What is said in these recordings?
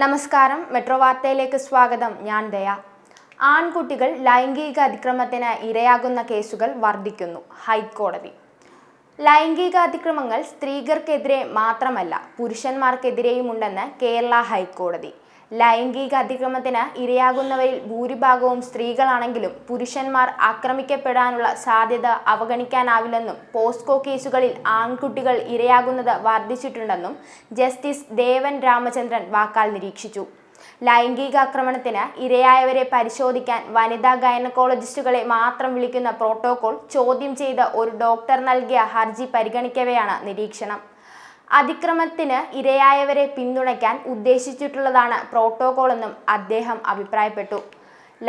നമസ്കാരം, മെട്രോ വാർത്തയിലേക്ക് സ്വാഗതം. ഞാൻ ദയ. ആൺകുട്ടികൾ ലൈംഗിക അതിക്രമത്തിന് ഇരയാകുന്ന കേസുകൾ വർദ്ധിക്കുന്നു. ഹൈക്കോടതി. ലൈംഗിക അതിക്രമങ്ങൾ സ്ത്രീകൾക്കെതിരെ മാത്രമല്ല പുരുഷന്മാർക്കെതിരെയുമുണ്ടെന്ന് കേരള ഹൈക്കോടതി. ലൈംഗിക അതിക്രമത്തിന് ഇരയാകുന്നവരിൽ ഭൂരിഭാഗവും സ്ത്രീകളാണെങ്കിലും പുരുഷന്മാർ ആക്രമിക്കപ്പെടാനുള്ള സാധ്യത അവഗണിക്കാനാവില്ലെന്നും പോസ്കോ കേസുകളിൽ ആൺകുട്ടികൾ ഇരയാകുന്നത് വർദ്ധിച്ചിട്ടുണ്ടെന്നും ജസ്റ്റിസ് ദേവൻ രാമചന്ദ്രൻ വാക്കാൽ നിരീക്ഷിച്ചു. ലൈംഗികാക്രമണത്തിന് ഇരയായവരെ പരിശോധിക്കാൻ വനിതാ ഗൈനക്കോളജിസ്റ്റുകളെ മാത്രം വിളിക്കുന്ന പ്രോട്ടോകോൾ ചോദ്യം ചെയ്ത് ഒരു ഡോക്ടർ നൽകിയ ഹർജി പരിഗണിക്കവെയാണ് നിരീക്ഷണം. അതിക്രമത്തിന് ഇരയായവരെ പിന്തുണയ്ക്കാൻ ഉദ്ദേശിച്ചിട്ടുള്ളതാണ് പ്രോട്ടോകോളെന്നും അദ്ദേഹം അഭിപ്രായപ്പെട്ടു.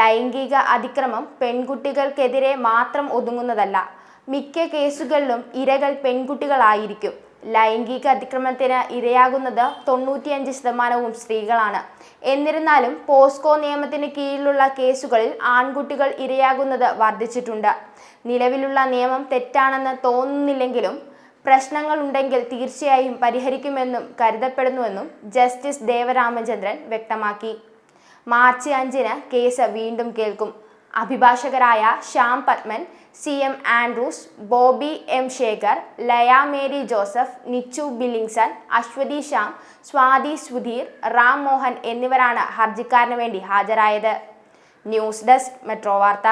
ലൈംഗിക അതിക്രമം പെൺകുട്ടികൾക്കെതിരെ മാത്രം ഒതുങ്ങുന്നതല്ല. മിക്ക കേസുകളിലും ഇരകൾ പെൺകുട്ടികളായിരിക്കും. ലൈംഗിക അതിക്രമത്തിന് ഇരയാകുന്നത് 95% സ്ത്രീകളാണ്. എന്നിരുന്നാലും പോസ്കോ നിയമത്തിന് കീഴിലുള്ള കേസുകളിൽ ആൺകുട്ടികൾ ഇരയാകുന്നത് വർദ്ധിച്ചിട്ടുണ്ട്. നിലവിലുള്ള നിയമം തെറ്റാണെന്ന് തോന്നുന്നില്ലെങ്കിലും പ്രശ്നങ്ങൾ ഉണ്ടെങ്കിൽ തീർച്ചയായും പരിഹരിക്കുമെന്നും കരുതപ്പെടുന്നുവെന്നും ജസ്റ്റിസ് ദേവരാമചന്ദ്രൻ വ്യക്തമാക്കി. മാർച്ച് 5-ന് കേസ് വീണ്ടും കേൾക്കും. അഭിഭാഷകരായ Shyam Padman, CM Andrews, Bobby M Sekhar, Laya Mary Joseph, Nichu Billingson, Aswathi Shyam, Swathi Sudheer, Ram Mohan എന്നിവരാണ് ഹർജിക്കാരന് വേണ്ടി ഹാജരായത്. ന്യൂസ് ഡെസ്ക്, മെട്രോ വാർത്ത.